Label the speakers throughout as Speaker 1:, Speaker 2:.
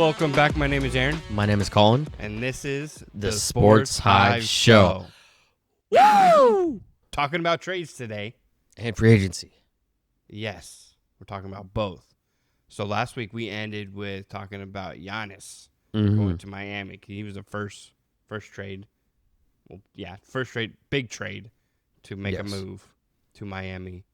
Speaker 1: Welcome back. My name is Aaron.
Speaker 2: My name is Colin.
Speaker 1: And this is
Speaker 2: the Sports Hive Show.
Speaker 1: Woo! Talking about trades today.
Speaker 2: And free agency.
Speaker 1: Yes, we're talking about both. So last week we ended with talking about Giannis going to Miami. He was the first trade. Well, yeah, big trade to make a move to Miami.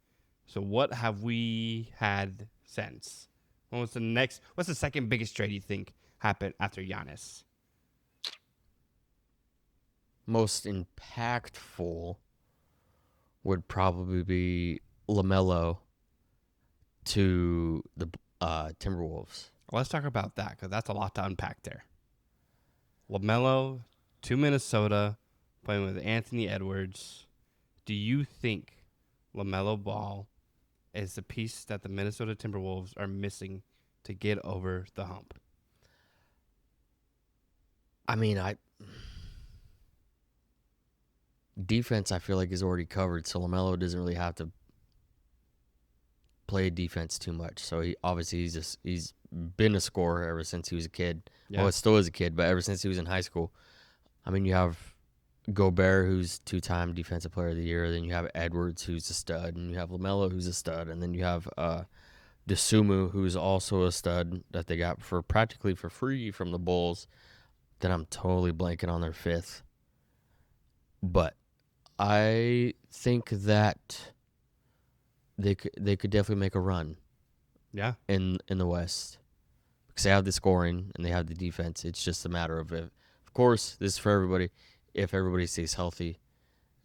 Speaker 1: So what have we had since? What's the second biggest trade you think happened after Giannis?
Speaker 2: Most impactful would probably be LaMelo to the Timberwolves.
Speaker 1: Let's talk about that because that's a lot to unpack there. LaMelo to Minnesota, playing with Anthony Edwards. Do you think LaMelo Ball is the piece that the Minnesota Timberwolves are missing to get over the hump?
Speaker 2: I mean, defense I feel like is already covered, so LaMelo doesn't really have to play defense too much. So he's been a scorer ever since he was a kid. Yeah. Well, still is a kid, but ever since he was in high school. I mean, you have Gobert, who's two-time Defensive Player of the Year. Then you have Edwards, who's a stud, and you have LaMelo, who's a stud, and then you have DeSumo, who's also a stud that they got practically for free from the Bulls. Then I'm totally blanking on their fifth, but I think that they could definitely make a run.
Speaker 1: Yeah,
Speaker 2: in the West because they have the scoring and they have the defense. It's just a matter of course, this is for everybody. If everybody stays healthy,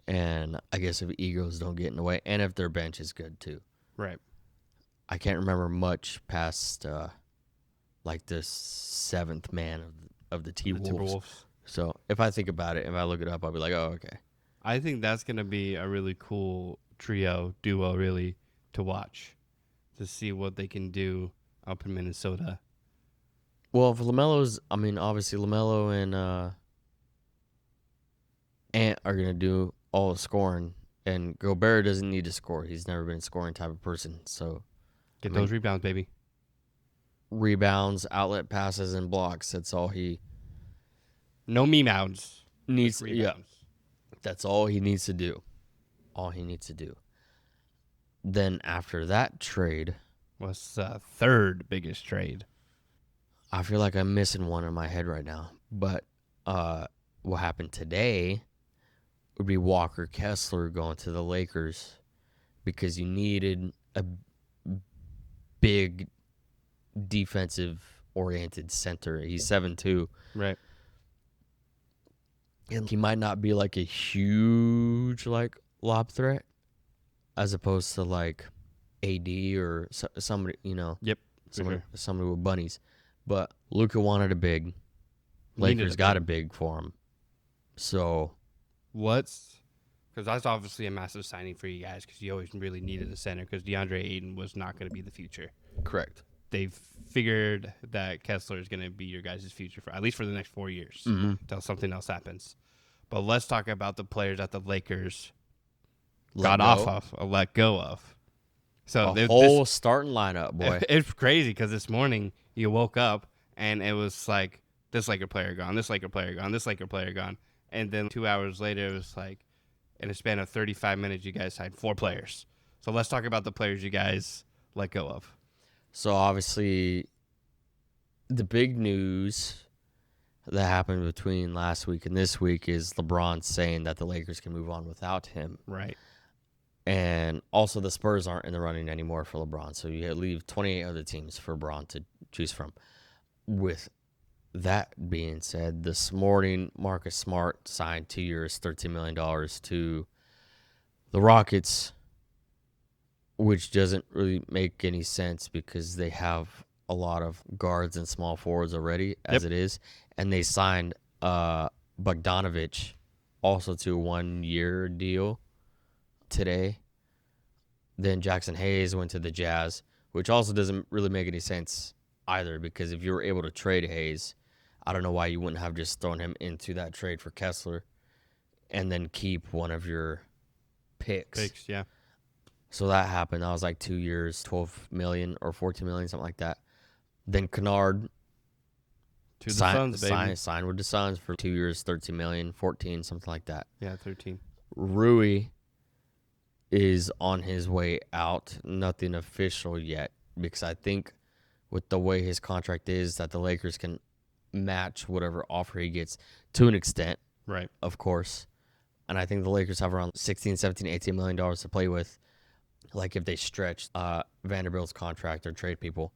Speaker 2: and I guess if egos don't get in the way, and if their bench is good too.
Speaker 1: Right.
Speaker 2: I can't remember much past like the seventh man of the T-Wolves. So if I think about it, if I look it up, I'll be like, oh, okay.
Speaker 1: I think that's going to be a really cool duo, really, to watch, to see what they can do up in Minnesota.
Speaker 2: Well, for obviously LaMelo and Ant are going to do all the scoring, and Gobert doesn't need to score. He's never been a scoring type of person. So
Speaker 1: get those rebounds, baby.
Speaker 2: Rebounds, outlet passes, and blocks. That's all he...
Speaker 1: No me-mounds.
Speaker 2: Needs. Yeah. That's all he needs to do. All he needs to do. Then after that trade...
Speaker 1: What's the third biggest trade?
Speaker 2: I feel like I'm missing one in my head right now. But what happened today would be Walker Kessler going to the Lakers because you needed a big defensive-oriented center. He's 7'2".
Speaker 1: Right.
Speaker 2: And he might not be like a huge lob threat as opposed to like AD or somebody,
Speaker 1: Yep.
Speaker 2: Somebody with bunnies. But Luka wanted a big. Lakers got a big for him. So
Speaker 1: because that's obviously a massive signing for you guys because you always really needed a center because DeAndre Ayton was not going to be the future.
Speaker 2: Correct.
Speaker 1: They've figured that Kessler is going to be your guys' future at least for the next 4 years until something else happens. But let's talk about the players that the Lakers let go of. So
Speaker 2: the whole starting lineup, boy.
Speaker 1: It's crazy because this morning you woke up and it was like this Laker player gone, this Laker player gone, this Laker player gone. And then 2 hours later, it was like in a span of 35 minutes, you guys signed 4 players. So let's talk about the players you guys let go of.
Speaker 2: So obviously, the big news that happened between last week and this week is LeBron saying that the Lakers can move on without him.
Speaker 1: Right.
Speaker 2: And also the Spurs aren't in the running anymore for LeBron. So you leave 28 other teams for LeBron to choose from. With that being said, this morning, Marcus Smart signed 2 years, $13 million to the Rockets, which doesn't really make any sense because they have a lot of guards and small forwards already as it is. And they signed Bogdanovich also to a 1-year deal today. Then Jackson Hayes went to the Jazz, which also doesn't really make any sense either because if you were able to trade Hayes, I don't know why you wouldn't have just thrown him into that trade for Kessler and then keep one of your picks.
Speaker 1: Yeah.
Speaker 2: So that happened. That was like 2 years, $12 million or $14 million, something like that. Then Kennard
Speaker 1: To the Suns, baby.
Speaker 2: Signed with the Suns for 2 years, 13 million, 14, something like that.
Speaker 1: Yeah, 13.
Speaker 2: Rui is on his way out. Nothing official yet, because I think with the way his contract is, that the Lakers can match whatever offer he gets to an extent,
Speaker 1: Right.
Speaker 2: of course. And I think the Lakers have around 16, 17, 18 million dollars to play with, like if they stretch Vanderbilt's contract or trade people.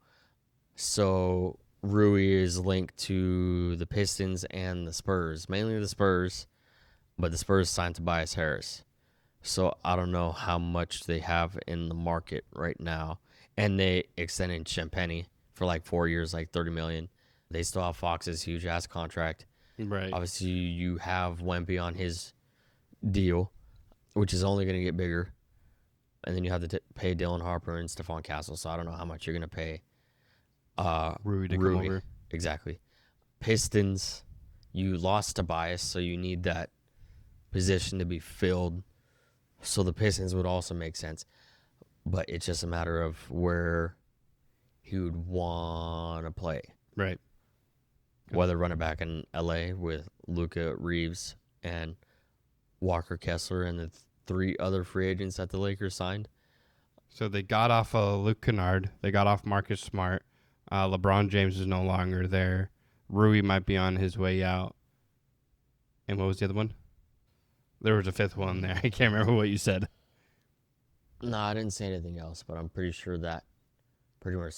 Speaker 2: So Rui is linked to the Pistons and the Spurs, mainly the Spurs, but the Spurs signed Tobias Harris. So I don't know how much they have in the market right now. And they extended Champagny for like 4 years, like $30 million. They still have Fox's huge ass contract.
Speaker 1: Right.
Speaker 2: Obviously, you have Wemby on his deal, which is only going to get bigger. And then you have to pay Dylan Harper and Stephon Castle. So I don't know how much you're going to pay
Speaker 1: Rui to come over.
Speaker 2: Exactly. Pistons, you lost Tobias, so you need that position to be filled. So the Pistons would also make sense. But it's just a matter of where he would want to play.
Speaker 1: Right.
Speaker 2: Whether running back in LA with Luka, Reeves, and Walker Kessler and the 3 other free agents that the Lakers signed.
Speaker 1: So they got off Luke Kennard. They got off Marcus Smart. LeBron James is no longer there. Rui might be on his way out. And what was the other one? There was a 5th one there. I can't remember what you said.
Speaker 2: No, I didn't say anything else, but I'm pretty sure that pretty much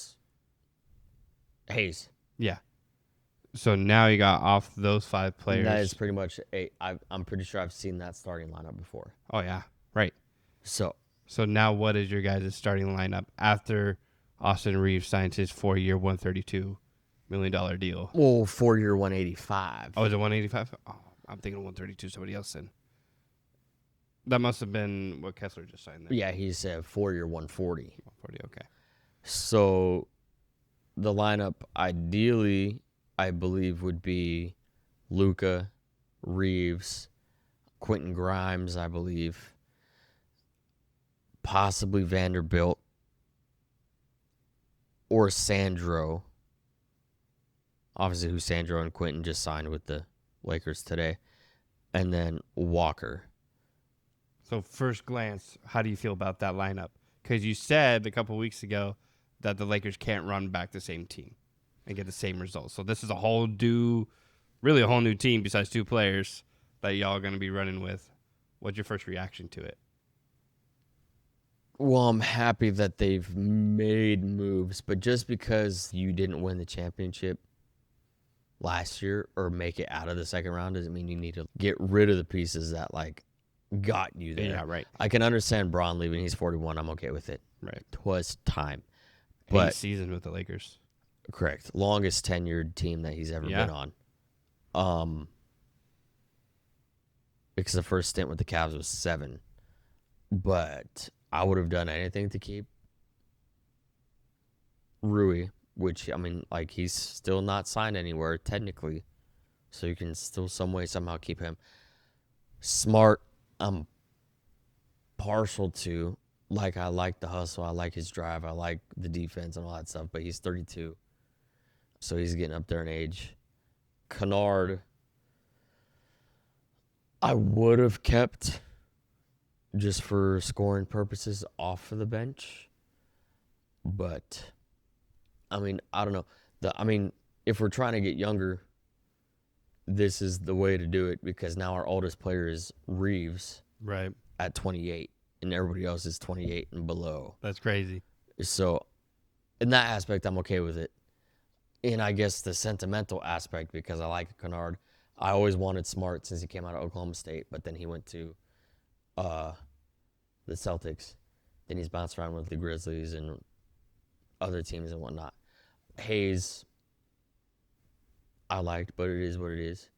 Speaker 2: Hayes.
Speaker 1: Yeah. So now you got off those 5 players.
Speaker 2: That is pretty much I'm pretty sure I've seen that starting lineup before.
Speaker 1: Oh, yeah. Right.
Speaker 2: So
Speaker 1: now what is your guys' starting lineup after Austin Reeves signs his 4-year, $132 million deal?
Speaker 2: Well, 4-year, 185.
Speaker 1: Oh, is it 185? Oh, I'm thinking 132. Somebody else said. That must have been what Kessler just signed there.
Speaker 2: Yeah, he said 4-year, 140.
Speaker 1: 140, okay.
Speaker 2: So the lineup ideally, I believe, would be Luka, Reeves, Quentin Grimes, I believe, possibly Vanderbilt, or Sandro. Obviously, who Sandro and Quentin just signed with the Lakers today. And then Walker.
Speaker 1: So first glance, how do you feel about that lineup? Because you said a couple weeks ago that the Lakers can't run back the same team and get the same results. So this is a whole new team besides 2 players that y'all are going to be running with. What's your first reaction to it?
Speaker 2: Well, I'm happy that they've made moves, but just because you didn't win the championship last year or make it out of the second round doesn't mean you need to get rid of the pieces that got you there.
Speaker 1: Yeah, right.
Speaker 2: I can understand Braun leaving. He's 41. I'm okay with it.
Speaker 1: Right.
Speaker 2: 'Twas time.
Speaker 1: But season with the Lakers.
Speaker 2: Correct. Longest tenured team that he's ever been on. Because the first stint with the Cavs was 7. But I would have done anything to keep Rui, which, I mean, he's still not signed anywhere, technically. So you can still somehow keep him. Smart, I'm partial to. I like the hustle. I like his drive. I like the defense and all that stuff. But he's 32. So he's getting up there in age. Kennard, I would have kept just for scoring purposes off of the bench. But, I mean, I don't know. If we're trying to get younger, this is the way to do it because now our oldest player is Reeves.
Speaker 1: Right.
Speaker 2: At 28, and everybody else is 28 and below.
Speaker 1: That's crazy.
Speaker 2: So, in that aspect, I'm okay with it. And I guess the sentimental aspect, because I like Kennard, I always wanted Smart since he came out of Oklahoma State, but then he went to the Celtics. Then he's bounced around with the Grizzlies and other teams and whatnot. Hayes, I liked, but it is what it is.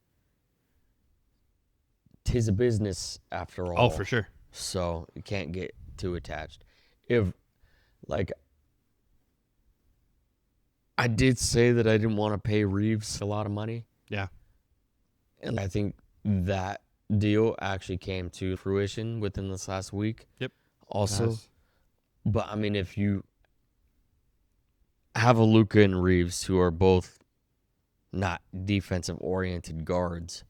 Speaker 2: 'Tis a business after all.
Speaker 1: Oh, for sure.
Speaker 2: So you can't get too attached. If, I did say that I didn't want to pay Reeves a lot of money.
Speaker 1: Yeah.
Speaker 2: And I think that deal actually came to fruition within this last week.
Speaker 1: Yep.
Speaker 2: Also. But, I mean, if you have a Luka and Reeves who are both not defensive-oriented guards,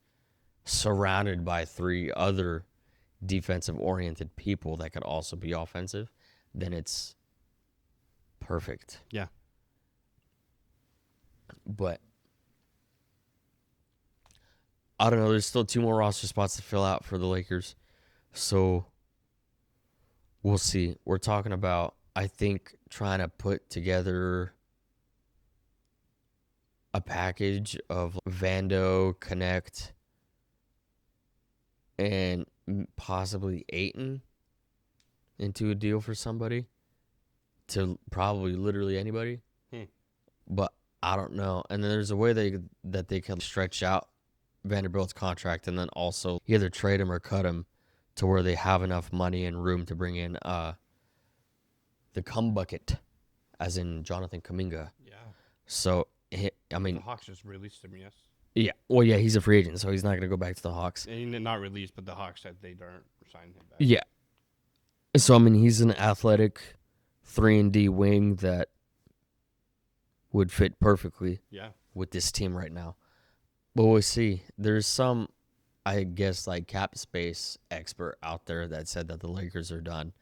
Speaker 2: surrounded by 3 other defensive-oriented people that could also be offensive, then it's perfect.
Speaker 1: Yeah.
Speaker 2: But I don't know. There's still 2 more roster spots to fill out for the Lakers. So we'll see. We're talking about, I think, trying to put together a package of Vando, Connect, and possibly Ayton into a deal for somebody, to probably literally anybody. But I don't know. And then there's a way that they can stretch out Vanderbilt's contract and then also either trade him or cut him to where they have enough money and room to bring in the cum bucket, as in Jonathan Kuminga.
Speaker 1: Yeah.
Speaker 2: So, I mean,
Speaker 1: the Hawks just released him, yes.
Speaker 2: Yeah. Well, yeah, he's a free agent, so he's not going to go back to the Hawks.
Speaker 1: And not released, but the Hawks said they don't sign him back.
Speaker 2: Yeah. So, I mean, he's an athletic 3-and-D wing that would fit perfectly with this team right now. But we'll see. There's some, I guess, like cap space expert out there that said that the Lakers are done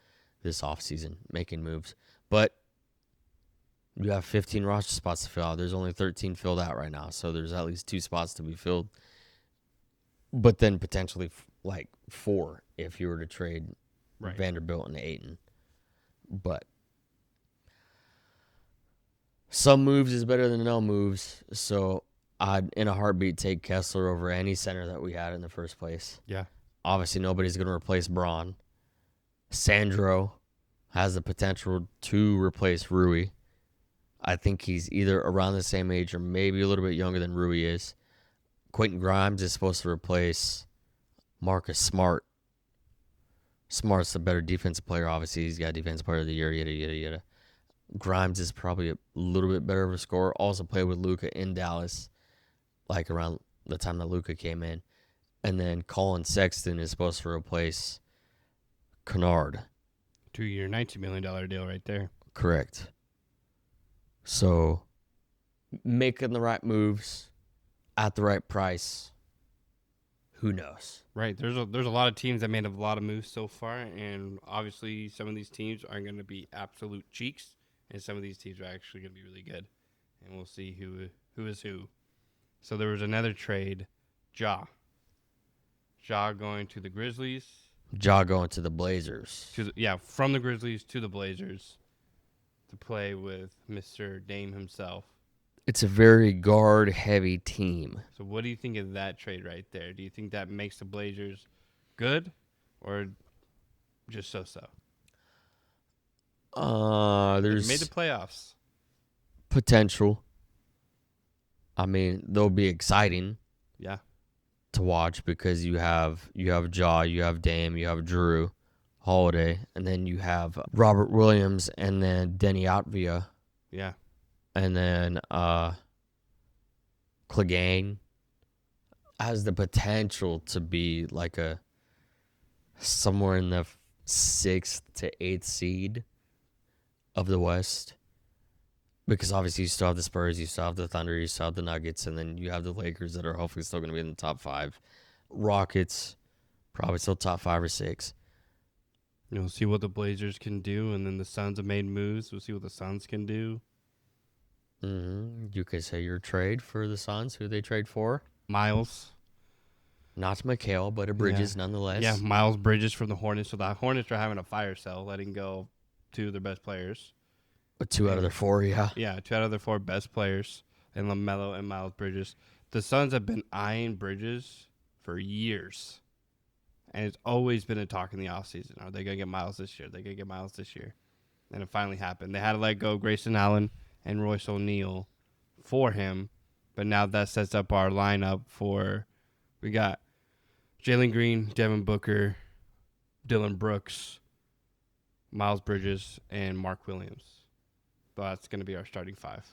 Speaker 2: this offseason making moves. But you have 15 roster spots to fill out. There's only 13 filled out right now, so there's at least 2 spots to be filled. But then potentially like 4 if you were to trade Vanderbilt and Ayton. But some moves is better than no moves, so I'd, in a heartbeat, take Kessler over any center that we had in the first place.
Speaker 1: Yeah.
Speaker 2: Obviously, nobody's going to replace Braun. Sandro has the potential to replace Rui. I think he's either around the same age or maybe a little bit younger than Rui is. Quentin Grimes is supposed to replace Marcus Smart. Smart's a better defensive player, obviously. He's got defensive player of the year, yada, yada, yada. Grimes is probably a little bit better of a scorer. Also played with Luka in Dallas, like around the time that Luka came in. And then Colin Sexton is supposed to replace Kennard.
Speaker 1: 2-year, $19 million deal right there.
Speaker 2: Correct. So, making the right moves at the right price, who knows?
Speaker 1: Right. There's a lot of teams that made a lot of moves so far, and obviously some of these teams are going to be absolute cheeks, and some of these teams are actually going to be really good. And we'll see who is who. So there was another trade, Ja going to the Grizzlies.
Speaker 2: Ja going to the Blazers.
Speaker 1: From the Grizzlies to the Blazers to play with Mr. Dame himself.
Speaker 2: It's a very guard-heavy team.
Speaker 1: So what do you think of that trade right there? Do you think that makes the Blazers good or just so-so?
Speaker 2: There's
Speaker 1: They made the playoffs.
Speaker 2: Potential. I mean, they'll be exciting.
Speaker 1: Yeah.
Speaker 2: To watch because you have Ja, you have Dame, you have Drew Holiday, and then you have Robert Williams and then Denny Outvia.
Speaker 1: Yeah.
Speaker 2: And then Clegane has the potential to be like a somewhere in the 6th to 8th seed of the West. Because obviously you still have the Spurs, you still have the Thunder, you still have the Nuggets, and then you have the Lakers that are hopefully still going to be in the top 5. Rockets, probably still top 5 or 6.
Speaker 1: We'll see what the Blazers can do, and then the Suns have made moves. We'll see what the Suns can do.
Speaker 2: You could say your trade for the Suns, who they trade for?
Speaker 1: Miles.
Speaker 2: Not Mikal, but a Bridges nonetheless.
Speaker 1: Yeah, Miles Bridges from the Hornets. So the Hornets are having a fire sale, letting go 2 of their best players.
Speaker 2: 2 out of their 4, yeah.
Speaker 1: Yeah, 2 out of their 4 best players, and LaMelo and Miles Bridges. The Suns have been eyeing Bridges for years, and it's always been a talk in the offseason. Are they going to get Miles this year? They going to get Miles this year. And it finally happened. They had to let go Grayson Allen and Royce O'Neal for him, but now that sets up our lineup for we got Jalen Green, Devin Booker, Dylan Brooks, Miles Bridges, and Mark Williams. So that's going to be our starting 5.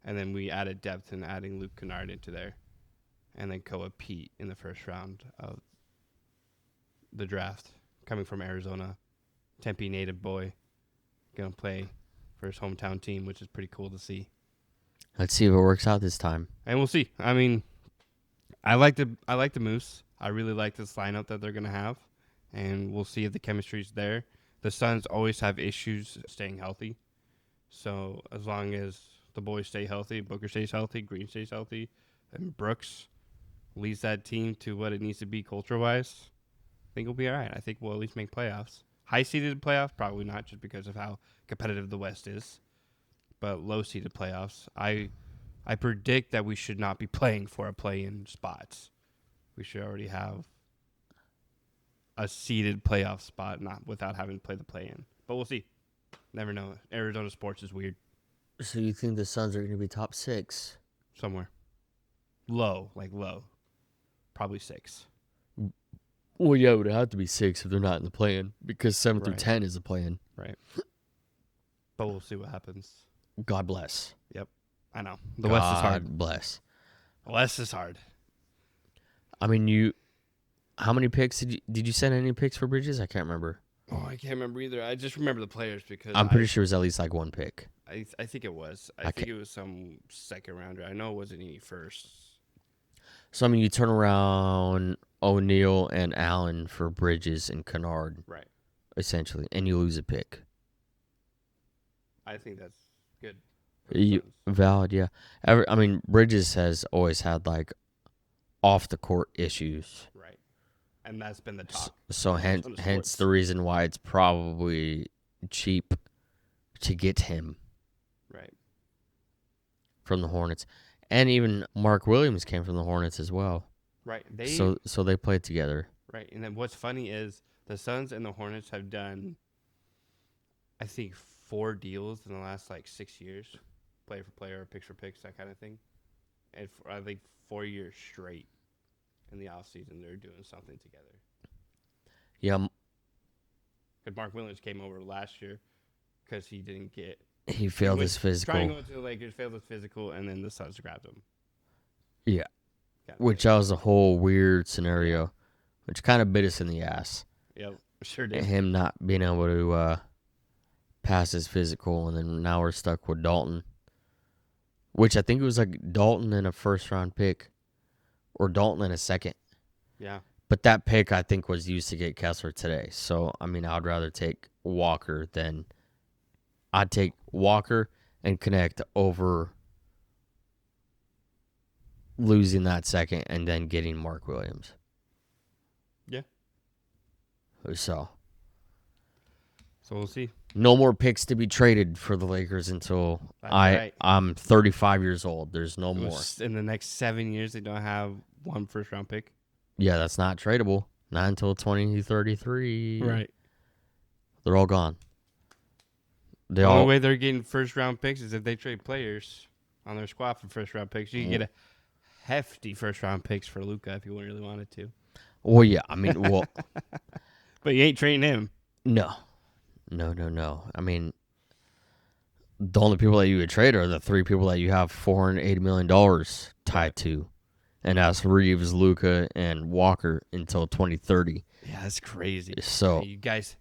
Speaker 1: And then we added depth in adding Luke Kennard into there. And then Koa Pete in the first round of the draft. Coming from Arizona. Tempe native boy. Going to play for his hometown team, which is pretty cool to see.
Speaker 2: Let's see if it works out this time.
Speaker 1: And we'll see. I mean, I like the Moose. I really like this lineup that they're gonna have, and we'll see if the chemistry's there. The Suns always have issues staying healthy, so as long as the boys stay healthy, Booker stays healthy, Green stays healthy, and Brooks leads that team to what it needs to be culture wise, I think we'll be all right. I think we'll at least make playoffs. High seeded playoffs, probably not, just because of how competitive the West is. But low seeded playoffs, I predict that we should not be playing for a play in spots. We should already have a seeded playoff spot, not without having to play the play in. But we'll see. Never know. Arizona sports is weird.
Speaker 2: So you think the Suns are going to be top 6?
Speaker 1: Somewhere low, like low, probably 6.
Speaker 2: Well, yeah, it would have to be 6 if they're not in the play-in, because 7 through
Speaker 1: Right.
Speaker 2: 10 is the play-in.
Speaker 1: Right. But we'll see what happens.
Speaker 2: God bless.
Speaker 1: I know the West is hard.
Speaker 2: God bless.
Speaker 1: The West is hard.
Speaker 2: I mean, how many picks did you send any picks for Bridges? I can't remember.
Speaker 1: Oh, I can't remember either. I just remember the players because
Speaker 2: I'm pretty sure it was at least like 1 pick.
Speaker 1: I think it was. I think it was some second rounder. I know it wasn't any first.
Speaker 2: So I mean, you turn around O'Neal and Allen for Bridges and Kennard,
Speaker 1: Right.
Speaker 2: essentially, and you lose a pick.
Speaker 1: I think that's good.
Speaker 2: Valid, yeah. I mean, Bridges has always had like off the court issues.
Speaker 1: Right. And that's been the talk.
Speaker 2: So hence
Speaker 1: sports.
Speaker 2: the reason why it's probably cheap to get him
Speaker 1: Right.
Speaker 2: from the Hornets. And even Mark Williams came from the Hornets as well.
Speaker 1: Right.
Speaker 2: So they played together.
Speaker 1: Right. And then what's funny is the Suns and the Hornets have done, I think, 4 deals in the last like 6 years, player for player, picks for picks, that kind of thing. And for, I think 4 years straight in the offseason, they're doing something together.
Speaker 2: Yeah,
Speaker 1: Because Mark Williams came over last year because he didn't get.
Speaker 2: he failed
Speaker 1: was
Speaker 2: his physical.
Speaker 1: Trying to go to the Lakers, failed his physical, and then the Suns grabbed him.
Speaker 2: Yeah.
Speaker 1: Got
Speaker 2: Which
Speaker 1: it.
Speaker 2: that was a whole weird scenario, which kind of bit us in the ass.
Speaker 1: Yep, sure did.
Speaker 2: Him not being able to pass his physical, and then now we're stuck with Dalton, which I think it was like Dalton and a first-round pick, or Dalton and a second.
Speaker 1: Yeah.
Speaker 2: But that pick, I think, was used to get Kessler today. So, I mean, I'd rather take Walker than... I'd take Walker and Connect over losing that second and then getting Mark Williams.
Speaker 1: Yeah.
Speaker 2: So
Speaker 1: we'll see.
Speaker 2: no more picks to be traded for the Lakers until
Speaker 1: That's right.
Speaker 2: I'm 35 years old. There's no
Speaker 1: It
Speaker 2: more.
Speaker 1: was in the next 7 years, they don't have one first-round pick.
Speaker 2: Yeah, that's not tradable. Not until 2033.
Speaker 1: Right.
Speaker 2: They're all gone.
Speaker 1: The only way they're getting first-round picks is if they trade players on their squad for first-round picks. You can get a hefty first-round picks for Luka if you really wanted to.
Speaker 2: Well, yeah. I mean, well...
Speaker 1: But you ain't trading him.
Speaker 2: No. I mean, the only people that you would trade are the 3 people that you have $480 million tied to. And that's Reeves, Luka, and Walker until 2030.
Speaker 1: Yeah, that's crazy.
Speaker 2: So
Speaker 1: you guys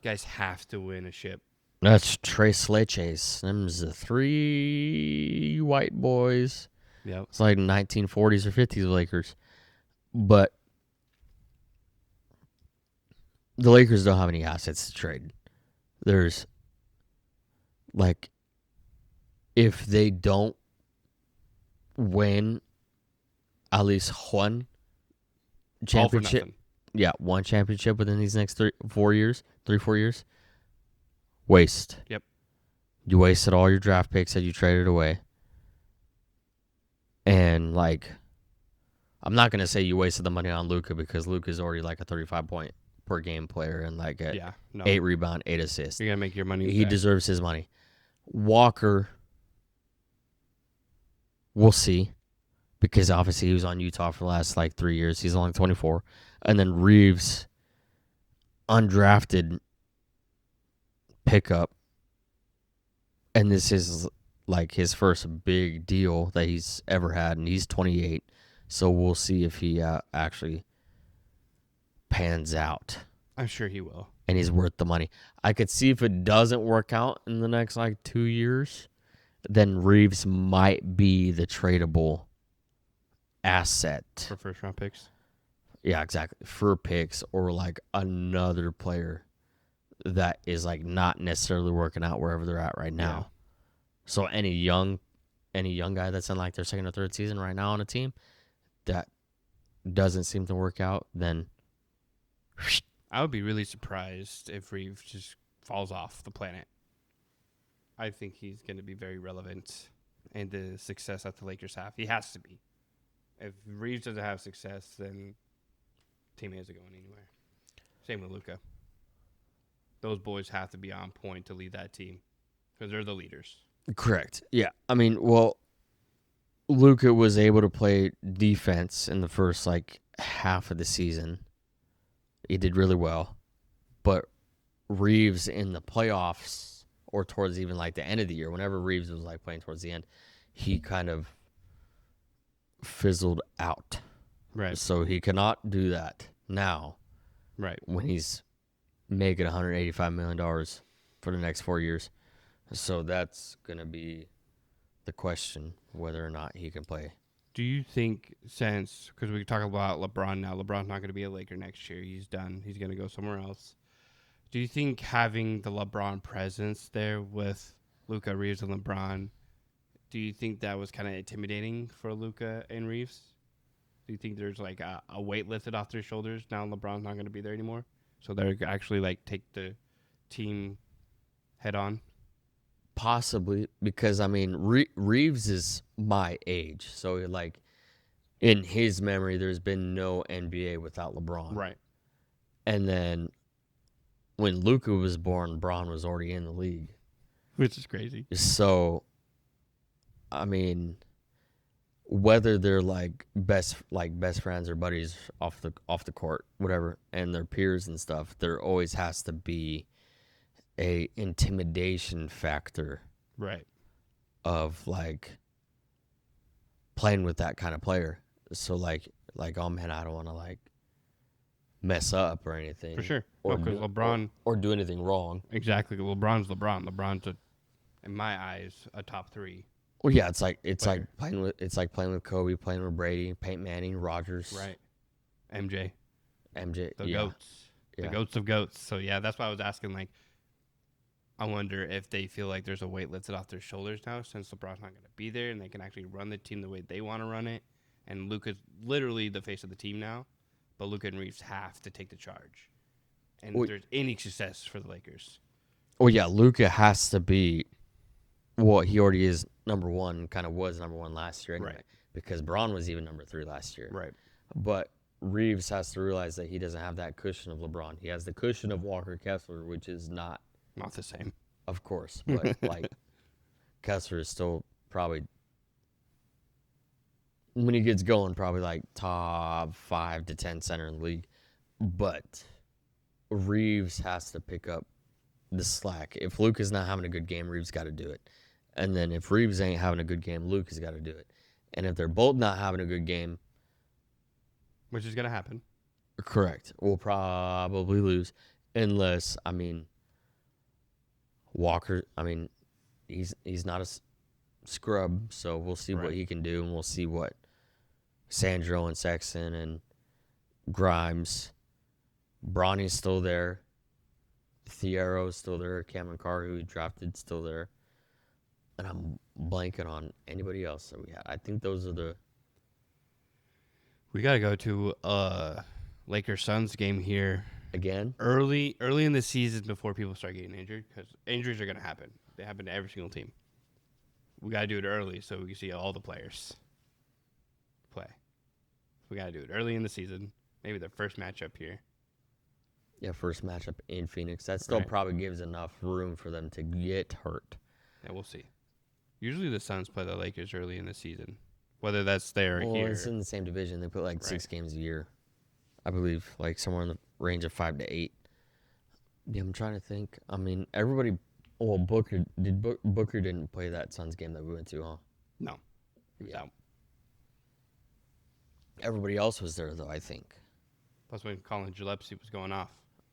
Speaker 1: have to win a ship.
Speaker 2: that's Tres Leches. Them's the 3 white boys.
Speaker 1: Yep.
Speaker 2: It's like 1940s or 50s Lakers. But the Lakers don't have any assets to trade. There's, like, if they don't win at least one championship, one championship within these next 4 years, 4 years, waste.
Speaker 1: Yep.
Speaker 2: You wasted all your draft picks that you traded away. And, like, I'm not going to say you wasted the money on Luka because Luka's already like a 35-point per game player and like a 8 rebound, 8 assists.
Speaker 1: You're going to make your money
Speaker 2: He
Speaker 1: back.
Speaker 2: deserves his money. Walker, we'll see. Because obviously he was on Utah for the last like 3 years. He's only 24. And then Reeves, undrafted pickup. And this is like his first big deal that he's ever had. And he's 28. So we'll see if he actually pans out.
Speaker 1: I'm sure he will.
Speaker 2: And he's worth the money. I could see if it doesn't work out in the next like 2 years. then Reeves might be the tradable asset.
Speaker 1: For first round picks.
Speaker 2: Yeah, exactly. For picks or like another player that is like not necessarily working out wherever they're at right now.
Speaker 1: Yeah.
Speaker 2: So any young guy that's in like their second or third season right now on a team that doesn't seem to work out, then
Speaker 1: I would be really surprised if Reeves just falls off the planet. I think he's going to be very relevant in the success that the Lakers have. He has to be. If Reeves doesn't have success, then team isn't going anywhere. Same with Luka. Those boys have to be on point to lead that team because they're the leaders.
Speaker 2: correct. Yeah. I mean, well, Luka was able to play defense in the first like half of the season. He did really well. But Reeves in the playoffs or towards even like the end of the year, whenever Reeves was like playing towards the end, he kind of fizzled out.
Speaker 1: Right.
Speaker 2: So he cannot do that now
Speaker 1: Right.
Speaker 2: when he's making $185 million for the next 4 years. So that's going to be the question, whether or not he can play.
Speaker 1: Do you think, since, because we talk about LeBron now, LeBron's not going to be a Laker next year. He's done. He's going to go somewhere else. Do you think having the LeBron presence there with Luka, Reeves, and LeBron, do you think that was kind of intimidating for Luka and Reeves? Do you think there's like a weight lifted off their shoulders now LeBron's not going to be there anymore? So they're actually like take the team head on?
Speaker 2: Possibly, because, I mean, Reeves is my age. So, like, in his memory, there's been no NBA without LeBron.
Speaker 1: Right.
Speaker 2: And then when Luka was born, LeBron was already in the league.
Speaker 1: Which is crazy.
Speaker 2: So, I mean, whether they're like best friends or buddies off the court, whatever, and their peers and stuff, there always has to be a intimidation factor
Speaker 1: Right.
Speaker 2: of like playing with that kind of player. So like oh man, I don't want to like mess up or anything.
Speaker 1: For sure.
Speaker 2: Or
Speaker 1: Because LeBron.
Speaker 2: or do anything wrong.
Speaker 1: Exactly. LeBron's LeBron. LeBron's, in my eyes, a top 3.
Speaker 2: Well, yeah, it's like
Speaker 1: player.
Speaker 2: playing with Kobe, playing with Brady, Peyton Manning, Rodgers,
Speaker 1: Right. MJ.
Speaker 2: MJ,
Speaker 1: The
Speaker 2: yeah.
Speaker 1: GOATs. The GOATs of GOATs. So, yeah, that's why I was asking, like, I wonder if they feel like there's a weight lifted off their shoulders now since LeBron's not going to be there and they can actually run the team the way they want to run it. And Luka's literally the face of the team now, but Luka and Reeves have to take the charge. And if there's any success for the Lakers.
Speaker 2: Well, yeah, Luka has to be what he already is number one, kind of was number one last year anyway,
Speaker 1: Right.
Speaker 2: because Braun was even number 3 last year.
Speaker 1: Right.
Speaker 2: But Reeves has to realize that he doesn't have that cushion of LeBron. He has the cushion of Walker Kessler, which is not
Speaker 1: the same.
Speaker 2: Of course, but like Kessler is still probably, when he gets going, probably like top 5 to 10 center in the league. But Reeves has to pick up the slack. If Luke is not having a good game, Reeves got to do it. And then if Reeves ain't having a good game, Luke has got to do it. And if they're both not having a good game,
Speaker 1: Which is going to happen.
Speaker 2: correct, we'll probably lose. Unless, I mean, Walker, I mean, he's not a scrub, so we'll see what he can do, and we'll see what Sandro and Sexton and Grimes, Bronny's still there, Thiero's still there, Cameron Carr, who we drafted, still there, and I'm blanking on anybody else that we had. I think those are the.
Speaker 1: We got to go to Lakers Suns game here
Speaker 2: Again?
Speaker 1: early in the season before people start getting injured, because injuries are going to happen. They happen to every single team. We got to do it early so we can see all the players play. We got to do it early in the season. Maybe their first matchup here.
Speaker 2: Yeah, first matchup in Phoenix. That still probably gives enough room for them to get hurt.
Speaker 1: Yeah, we'll see. Usually the Suns play the Lakers early in the season, whether that's there or
Speaker 2: Well,
Speaker 1: here.
Speaker 2: it's in the same division. They put like 6 games a year, I believe, like somewhere in the range of 5 to 8. Yeah, I'm trying to think. I mean, everybody. Well, Booker didn't play that Suns game that we went to, huh?
Speaker 1: No. Yeah.
Speaker 2: Everybody else was there though, I think.
Speaker 1: Plus when Colin Gillespie was going off.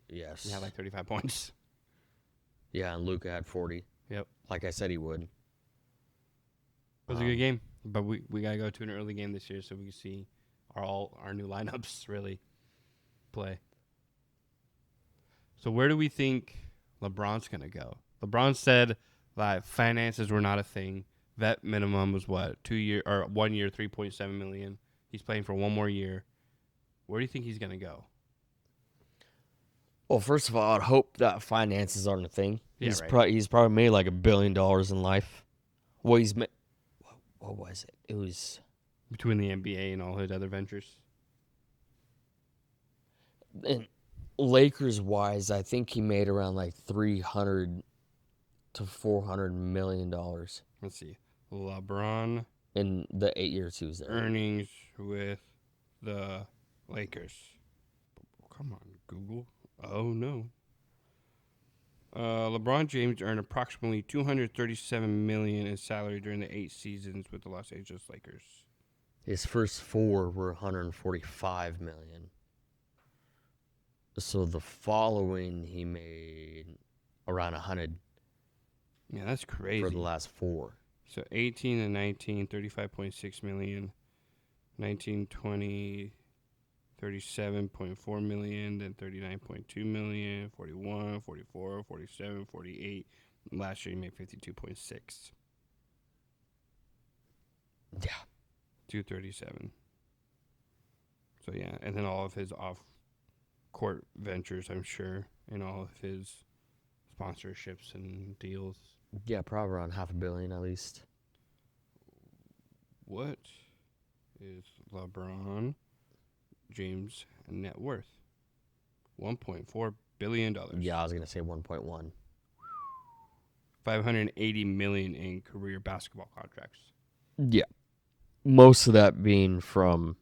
Speaker 2: Yes.
Speaker 1: He had like 35 points.
Speaker 2: Yeah, and Luka had 40.
Speaker 1: Yep.
Speaker 2: Like I said he would.
Speaker 1: It was a good game, but we gotta go to an early game this year so we can see our new lineups really play. So where do we think LeBron's gonna go? LeBron said that finances were not a thing. Vet minimum was what 2 year or 1 year, 3.7 million. He's playing for one more year. Where do you think he's gonna go?
Speaker 2: Well, first of all, I'd hope that finances aren't a thing.
Speaker 1: Yeah,
Speaker 2: He's
Speaker 1: right.
Speaker 2: he's probably made like $1 billion in life. Well, he's made. What was it? It was
Speaker 1: Between the NBA and all his other ventures.
Speaker 2: in Lakers wise. I think he made around like $300 to $400 million
Speaker 1: Let's see. LeBron
Speaker 2: in the 8 years he was there.
Speaker 1: earnings with the Lakers. Come on, Google. Oh no. LeBron James earned approximately $237 million in salary during the 8 seasons with the Los Angeles Lakers.
Speaker 2: His first 4 were $145 million. So the following he made around 100
Speaker 1: Yeah, that's crazy.
Speaker 2: for the last 4.
Speaker 1: So 18 and 19, 35.6 million. 19, 20, 37.4 million, then 39.2 million, 41, 44, 47, 48. Last year he made 52.6.
Speaker 2: Yeah.
Speaker 1: 237. So yeah, and then all of his off-court ventures, I'm sure, and all of his sponsorships and deals.
Speaker 2: Yeah, probably around $500 million at least.
Speaker 1: What is LeBron James' net worth? $1.4 billion.
Speaker 2: Yeah, I was gonna say 1.1.
Speaker 1: $580 million in career basketball contracts.
Speaker 2: Yeah, most of that being from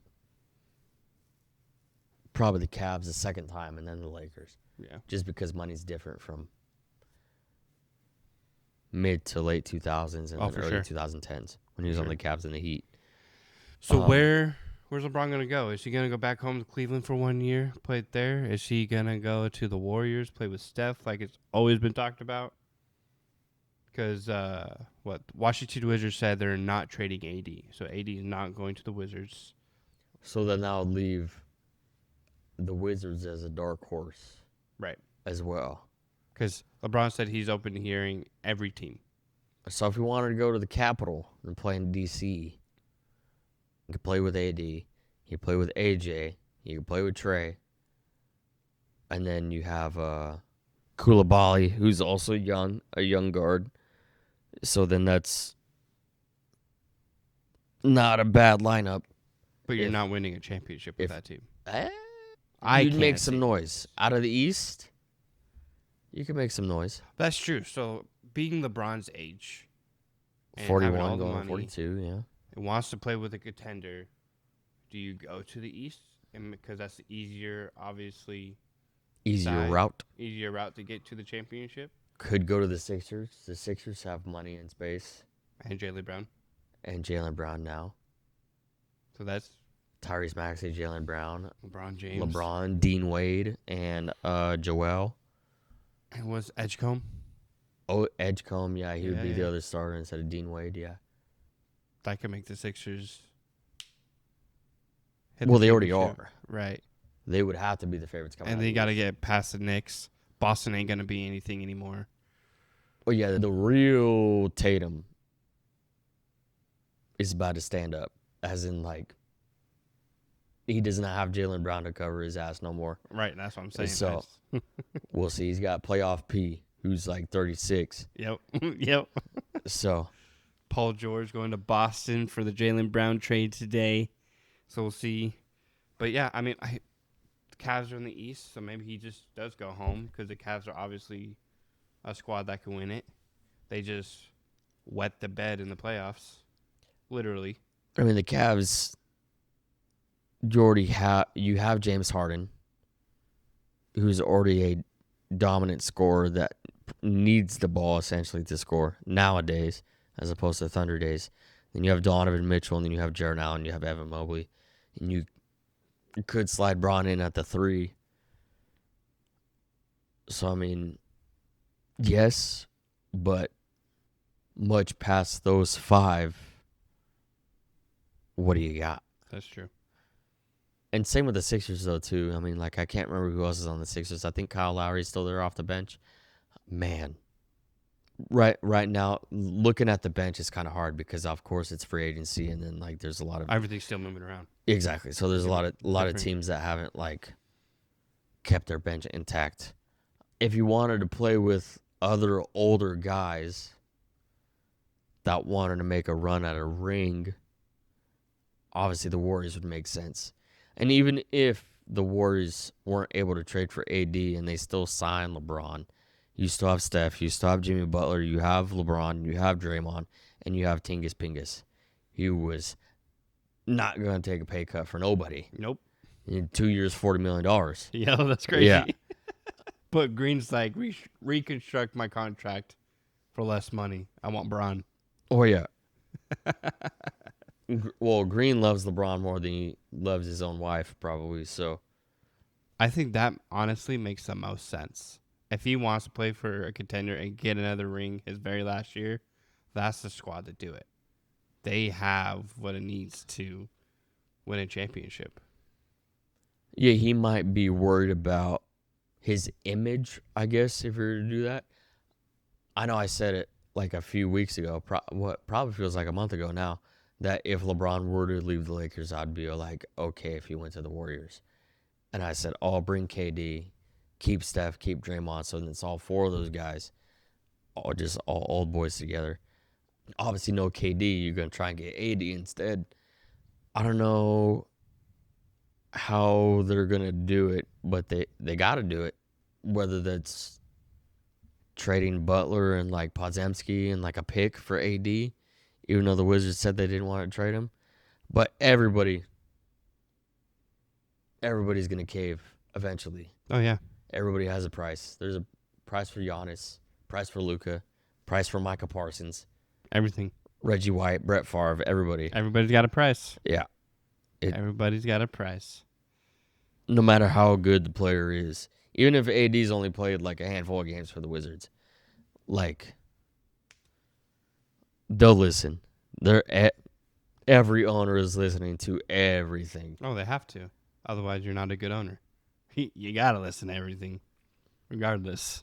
Speaker 2: probably the Cavs the second time, and then the Lakers.
Speaker 1: Yeah.
Speaker 2: Just because money's different from mid to late 2000s and then
Speaker 1: for
Speaker 2: early
Speaker 1: sure.
Speaker 2: 2010s when he was on the Cavs and the Heat.
Speaker 1: So where's LeBron gonna go? Is he gonna go back home to Cleveland for 1 year, play it there? Is he gonna go to the Warriors, play with Steph, like it's always been talked about? Because Washington Wizards said they're not trading AD, so AD is not going to the Wizards.
Speaker 2: So then that would leave the Wizards as a dark horse,
Speaker 1: Right?
Speaker 2: as well.
Speaker 1: Because LeBron said he's open to hearing every team.
Speaker 2: So if he wanted to go to the Capitol and play in DC, he could play with AD. He could play with AJ. He could play with Trey. And then you have Koulibaly, who's also young, a young guard. So then that's not a bad lineup.
Speaker 1: But you're not winning a championship with that team.
Speaker 2: You'd make some noise. Out of the East, you can make some noise.
Speaker 1: That's true. So being LeBron's age, and
Speaker 2: 41
Speaker 1: having all the
Speaker 2: going
Speaker 1: money,
Speaker 2: 42, yeah.
Speaker 1: and wants to play with a contender, do you go to the East? And because that's the easier, obviously,
Speaker 2: Easier route.
Speaker 1: Easier route to get to the championship.
Speaker 2: Could go to the Sixers. The Sixers have money and space.
Speaker 1: And Jaylen Brown.
Speaker 2: And Jaylen Brown now.
Speaker 1: So that's
Speaker 2: Tyrese Maxey, Jaylen Brown,
Speaker 1: LeBron James.
Speaker 2: LeBron, Dean Wade, and Joel.
Speaker 1: And was Edgecombe?
Speaker 2: Oh, Edgecombe, yeah, he would be the other starter instead of Dean Wade, yeah.
Speaker 1: That could make the Sixers.
Speaker 2: Well, they already are.
Speaker 1: Right.
Speaker 2: They would have to be the favorites coming out.
Speaker 1: And they got to get past the Knicks. Boston ain't going to be anything anymore.
Speaker 2: Oh, yeah, the real Tatum is about to stand up. As in, like, he does not have Jaylen Brown to cover his ass no more.
Speaker 1: Right, that's what I'm saying.
Speaker 2: So, we'll see. He's got playoff P, who's like 36.
Speaker 1: Yep. Yep.
Speaker 2: So,
Speaker 1: Paul George going to Boston for the Jaylen Brown trade today. So we'll see. But yeah, I mean, the Cavs are in the East, so maybe he just does go home because the Cavs are obviously a squad that can win it. They just wet the bed in the playoffs, literally.
Speaker 2: I mean, the Cavs, you have James Harden, who's already a dominant scorer that needs the ball essentially to score nowadays, as opposed to Thunder days. Then you have Donovan Mitchell, and then you have Jarrett Allen, you have Evan Mobley, and you could slide Braun in at the 3. So, I mean, yes, but much past those 5, what do you got?
Speaker 1: That's true.
Speaker 2: And same with the Sixers, though, too. I mean, like, I can't remember who else is on the Sixers. I think Kyle Lowry's still there off the bench. Man, right now, looking at the bench is kind of hard because, of course, it's free agency, and then, like, there's a lot of...
Speaker 1: Everything's still moving around.
Speaker 2: Exactly. So there's a lot of
Speaker 1: Different.
Speaker 2: teams that haven't, like, kept their bench intact. If you wanted to play with other older guys that wanted to make a run at a ring, obviously the Warriors would make sense. And even if the Warriors weren't able to trade for AD and they still sign LeBron, you still have Steph, you still have Jimmy Butler, you have LeBron, you have Draymond, and you have Tingus Pingus. He was not going to take a pay cut for nobody.
Speaker 1: Nope.
Speaker 2: In 2 years, $40 million.
Speaker 1: Yeah, that's crazy.
Speaker 2: Yeah.
Speaker 1: But Green's like, reconstruct my contract for less money. I want Bron.
Speaker 2: Oh, yeah. Well, Green loves LeBron more than he loves his own wife, probably. So,
Speaker 1: I think that honestly makes the most sense. If he wants to play for a contender and get another ring his very last year, that's the squad to do it. They have what it needs to win a championship.
Speaker 2: yeah, he might be worried about his image, I guess, if he were to do that. I know I said it like a few weeks ago, what probably feels like a month ago now, that if LeBron were to leave the Lakers, I'd be like, okay, if he went to the Warriors. And I said, oh, bring KD, keep Steph, keep Draymond. So then it's all four of those guys, all old boys together. Obviously, no KD. You're going to try and get AD instead. I don't know how they're going to do it, but they got to do it. Whether that's trading Butler and like Podziemski and like a pick for AD, even though the Wizards said they didn't want to trade him. But everybody's going to cave eventually.
Speaker 1: Oh, yeah.
Speaker 2: Everybody has a price. There's a price for Giannis, price for Luka, price for Micah Parsons,
Speaker 1: Everything.
Speaker 2: Reggie White, Brett Favre, everybody.
Speaker 1: Everybody's got a price.
Speaker 2: Yeah.
Speaker 1: Everybody's got a price.
Speaker 2: No matter how good the player is. Even if AD's only played like a handful of games for the Wizards, like, they'll listen. Every owner is listening to everything.
Speaker 1: Oh, they have to. Otherwise, you're not a good owner. You got to listen to everything, regardless.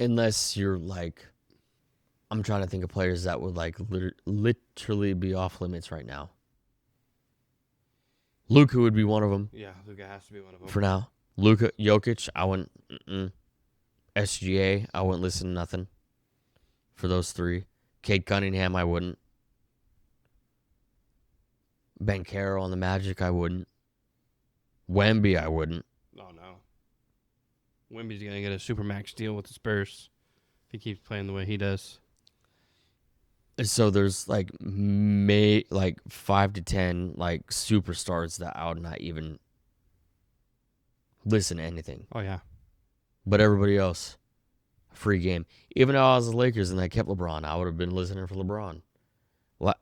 Speaker 2: Unless you're like, I'm trying to think of players that would like literally be off limits right now. Luka would be one of them.
Speaker 1: Yeah, Luka has to be one of them.
Speaker 2: For now. Luka, Jokic, I wouldn't. SGA, I wouldn't listen to nothing for those three. Cade Cunningham, I wouldn't. Ben Carroll on the Magic, I wouldn't. Wemby, I wouldn't.
Speaker 1: Oh, no. Wemby's going to get a Supermax deal with the Spurs if he keeps playing the way he does.
Speaker 2: So there's like 5 to 10 like superstars that I would not even listen to anything.
Speaker 1: Oh, yeah.
Speaker 2: But everybody else, free game. Even though I was the Lakers and they kept LeBron, I would have been listening for LeBron.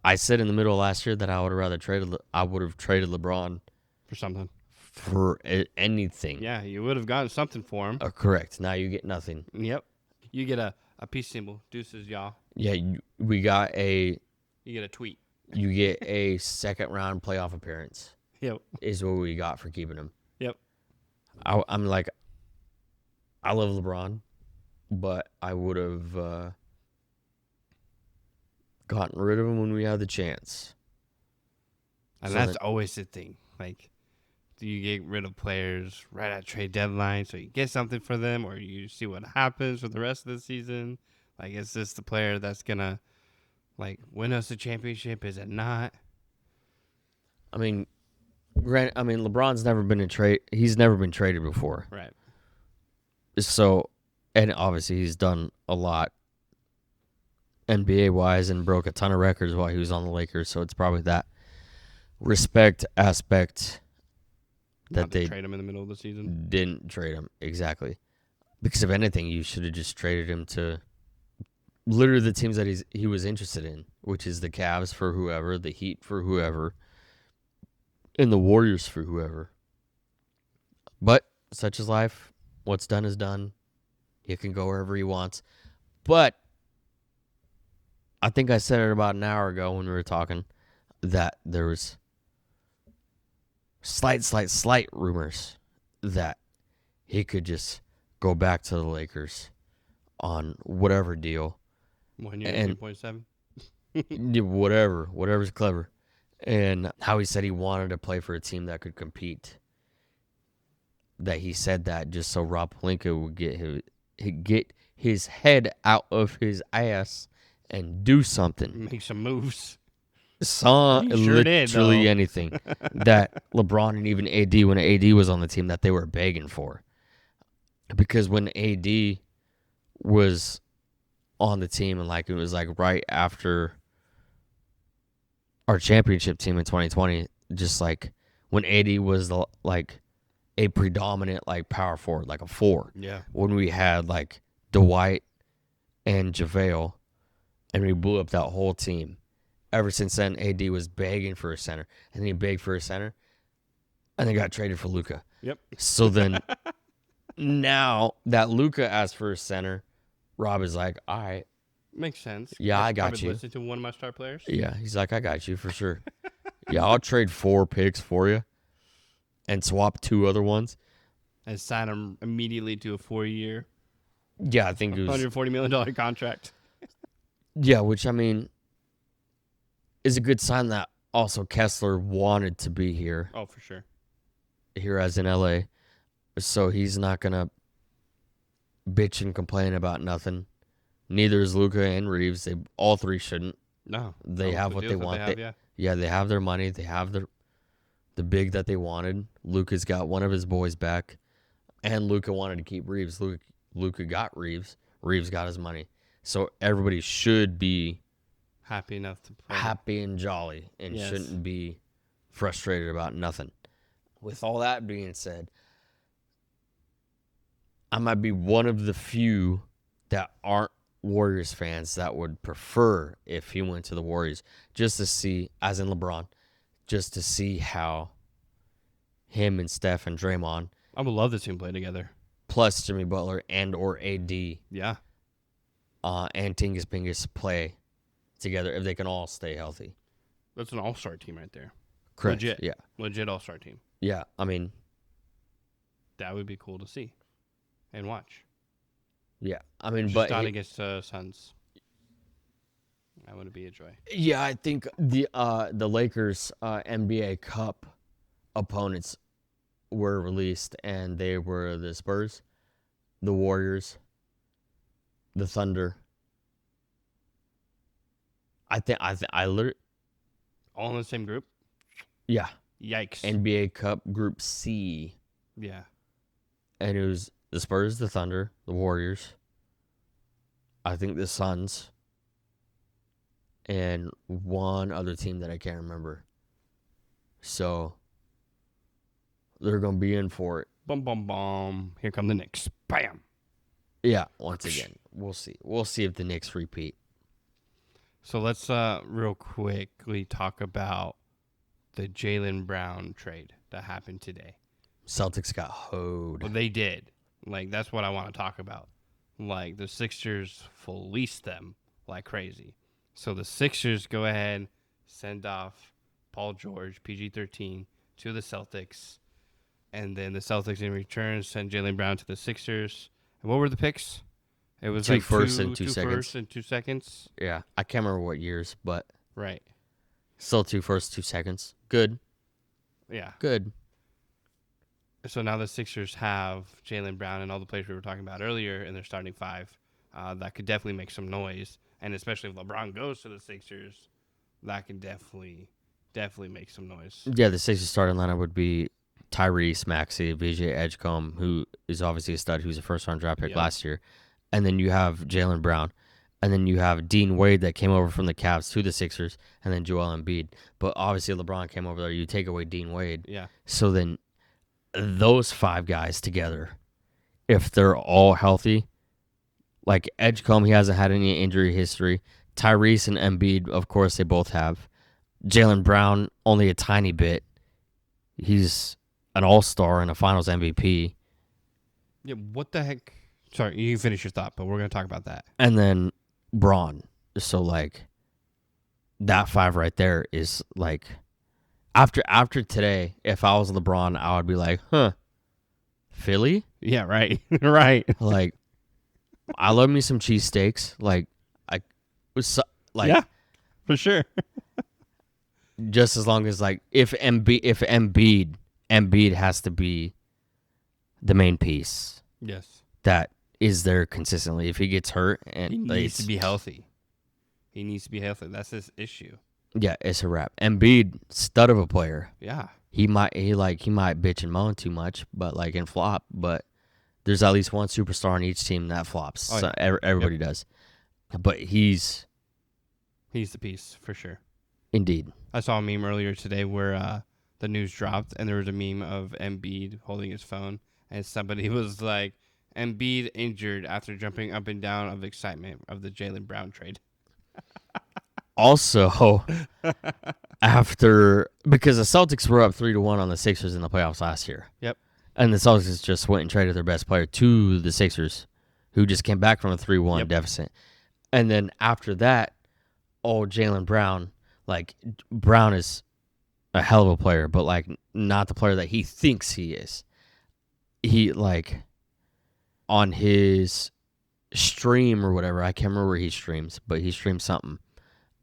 Speaker 2: I said in the middle of last year that I would have traded LeBron
Speaker 1: For something.
Speaker 2: for anything.
Speaker 1: Yeah, you would have gotten something for him.
Speaker 2: Correct. Now you get nothing.
Speaker 1: Yep. You get a peace symbol. Deuces, y'all.
Speaker 2: Yeah, we got
Speaker 1: You get a tweet.
Speaker 2: You get a second round playoff appearance.
Speaker 1: Yep.
Speaker 2: Is what we got for keeping him.
Speaker 1: Yep.
Speaker 2: I'm like, I love LeBron, but I would have gotten rid of him when we had the chance.
Speaker 1: And that's always the thing. Like, do you get rid of players right at trade deadline so you get something for them, or you see what happens for the rest of the season? Like, is this the player that's going to, like, win us the championship? Is it not?
Speaker 2: I mean, LeBron's never been he's never been traded before.
Speaker 1: Right.
Speaker 2: So, and obviously he's done a lot NBA-wise and broke a ton of records while he was on the Lakers, so it's probably that respect aspect that they
Speaker 1: trade him in the middle of the season.
Speaker 2: Didn't trade him. Exactly. Because if anything, you should have just traded him to literally the teams that he was interested in, which is the Cavs for whoever, the Heat for whoever, and the Warriors for whoever. But such is life. What's done is done. He can go wherever he wants. But I think I said it about an hour ago when we were talking. that there was slight rumors that he could just go back to the Lakers on whatever deal
Speaker 1: 1 year,
Speaker 2: and
Speaker 1: 3.7.
Speaker 2: whatever's clever. And how he said he wanted to play for a team that could compete. That he said that just so Rob Pelinka would get his head out of his ass and do something.
Speaker 1: Make some moves.
Speaker 2: Saw
Speaker 1: He sure did,
Speaker 2: literally
Speaker 1: though.
Speaker 2: anything that LeBron and even AD, when AD was on the team, that they were begging for. Because when AD was on the team and like it was like right after our championship team in 2020, just like when AD was like a predominant like power forward, like a 4.
Speaker 1: Yeah.
Speaker 2: When we had like Dwight and JaVale and we blew up that whole team. Ever since then, AD was begging for a center, and then he begged for a center, and then got traded for Luka.
Speaker 1: Yep.
Speaker 2: So then, now that Luka asked for a center, Rob is like, "All right,
Speaker 1: Makes sense.
Speaker 2: yeah, I got
Speaker 1: Probably
Speaker 2: you."
Speaker 1: listen to one of my star players.
Speaker 2: Yeah, he's like, "I got you for sure." Yeah, I'll trade 4 picks for you, and swap 2 other ones.
Speaker 1: And sign him immediately to a 4-year,
Speaker 2: Yeah, I think it was.
Speaker 1: $140 million contract.
Speaker 2: Yeah, which I mean, is a good sign that also Kessler wanted to be here
Speaker 1: Oh, for sure.
Speaker 2: as in LA. So he's not gonna bitch and complain about nothing. Neither is Luka and Reeves. They all 3 shouldn't.
Speaker 1: No.
Speaker 2: They have what they
Speaker 1: deals that
Speaker 2: want.
Speaker 1: yeah.
Speaker 2: Yeah, they have their money. They have the big that they wanted. Luka's got one of his boys back, and Luka wanted to keep Reeves. Luka got Reeves. Reeves got his money. So everybody should be
Speaker 1: Happy enough to play.
Speaker 2: happy and jolly and
Speaker 1: Yes.
Speaker 2: shouldn't be frustrated about nothing. With all that being said, I might be one of the few that aren't Warriors fans that would prefer if he went to the Warriors just to see, as in LeBron, just to see how him and Steph and Draymond,
Speaker 1: I would love to see him play together.
Speaker 2: plus Jimmy Butler and or AD,
Speaker 1: Yeah.
Speaker 2: and Tingus Pingus play together if they can all stay healthy.
Speaker 1: That's an all-star team right there.
Speaker 2: Correct.
Speaker 1: Legit.
Speaker 2: Yeah.
Speaker 1: Legit all-star team.
Speaker 2: Yeah. I mean,
Speaker 1: That would be cool to see and watch.
Speaker 2: yeah. I mean,
Speaker 1: Just
Speaker 2: but
Speaker 1: not against Suns. That would be a joy.
Speaker 2: yeah, I think the Lakers NBA Cup opponents were released, and they were the Spurs, the Warriors, the Thunder. I literally,
Speaker 1: All in the same group?
Speaker 2: yeah,
Speaker 1: Yikes.
Speaker 2: NBA Cup Group C,
Speaker 1: yeah.
Speaker 2: and it was the Spurs, the Thunder, the Warriors, I think the Suns, and one other team that I can't remember. So they're gonna be in for it.
Speaker 1: Bum, bum, bum. Here come the Knicks. Bam.
Speaker 2: Yeah, once again, we'll see. We'll see if the Knicks repeat.
Speaker 1: So let's real quickly talk about the Jaylen Brown trade that happened today.
Speaker 2: Celtics got hoed.
Speaker 1: Well, they did. Like, that's what I want to talk about. Like, the Sixers fleeced them like crazy. So the Sixers go ahead, send off Paul George, PG-13, to the Celtics. And then the Celtics in return send Jaylen Brown to the Sixers. And what were the picks? It was
Speaker 2: 2
Speaker 1: like
Speaker 2: firsts and 2
Speaker 1: two
Speaker 2: seconds.
Speaker 1: firsts and 2 seconds.
Speaker 2: Yeah, I can't remember what years, but
Speaker 1: Right.
Speaker 2: still 2 firsts, 2 seconds. Good,
Speaker 1: Yeah.
Speaker 2: good.
Speaker 1: So now the Sixers have Jaylen Brown and all the players we were talking about earlier in their starting 5. That could definitely make some noise. And especially if LeBron goes to the Sixers, that can definitely make some noise.
Speaker 2: Yeah, the Sixers starting lineup would be Tyrese Maxey, VJ Edgecombe, who is obviously a stud, who's a first-round draft pick
Speaker 1: Yep.
Speaker 2: last year. And then you have Jaylen Brown. And then you have Dean Wade that came over from the Cavs to the Sixers, and then Joel Embiid. But obviously LeBron came over there. You take away Dean Wade.
Speaker 1: Yeah.
Speaker 2: So then those 5 guys together, if they're all healthy, like Edgecombe, he hasn't had any injury history. Tyrese and Embiid, of course, they both have. Jaylen Brown, only a tiny bit. He's an all-star and a finals MVP.
Speaker 1: Yeah, what the heck? Sorry, you can finish your thought, but we're going to talk about that.
Speaker 2: And then Braun. So, like, that 5 right there is like after today, if I was LeBron, I would be like, huh, Philly?
Speaker 1: Yeah, right. Right.
Speaker 2: Like, I love me some cheesesteaks. Like, I was like,
Speaker 1: Yeah, for sure.
Speaker 2: just as long as like if Embiid has to be the main piece
Speaker 1: Yes.
Speaker 2: that is there consistently. If he gets hurt and
Speaker 1: He needs to be healthy. He needs to be healthy. That's his issue.
Speaker 2: yeah, it's a wrap. Embiid, stud of a player.
Speaker 1: Yeah.
Speaker 2: He might bitch and moan too much, but like and flop. But there's at least one superstar on each team that flops.
Speaker 1: Oh,
Speaker 2: So
Speaker 1: yeah.
Speaker 2: everybody does. But he's
Speaker 1: He's the piece for sure.
Speaker 2: indeed.
Speaker 1: I saw a meme earlier today where the news dropped, and there was a meme of Embiid holding his phone, and somebody was like, "Embiid injured after jumping up and down of excitement of the Jaylen Brown trade."
Speaker 2: Also, because the Celtics were up 3-1 on the Sixers in the playoffs last year.
Speaker 1: Yep.
Speaker 2: And the Celtics just went and traded their best player to the Sixers, who just came back from a 3-1 deficit. And then after that, Jaylen Brown, like Brown is a hell of a player, but like not the player that he thinks he is. He like on his stream or whatever, I can't remember where he streams, but he streamed something.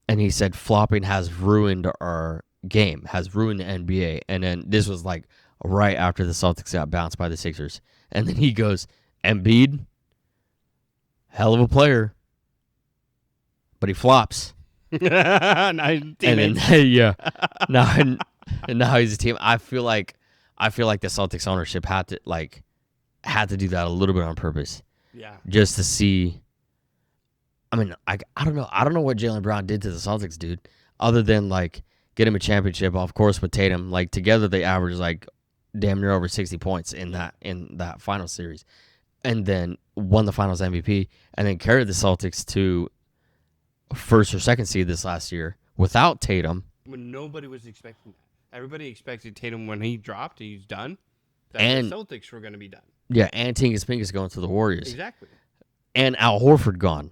Speaker 2: And he said flopping has ruined our game, has ruined the NBA. And then this was like right after the Celtics got bounced by the Sixers. And then he goes, Embiid, hell of a player, but he flops.
Speaker 1: And
Speaker 2: then yeah, now he's a team. I feel like the Celtics ownership had to do that a little bit on purpose.
Speaker 1: Yeah.
Speaker 2: Just to see. I mean, I don't know. I don't know what Jaylen Brown did to the Celtics, dude. Other than like get him a championship, of course, with Tatum. Like together, they averaged like damn near over 60 points in that final series, and then won the Finals MVP, and then carried the Celtics to first or second seed this last year without Tatum.
Speaker 1: When nobody was expecting that. Everybody expected Tatum when he dropped, he's done. That
Speaker 2: And
Speaker 1: the Celtics were going to be done.
Speaker 2: Yeah, and Tingus Pingus going to the Warriors.
Speaker 1: Exactly.
Speaker 2: And Al Horford gone.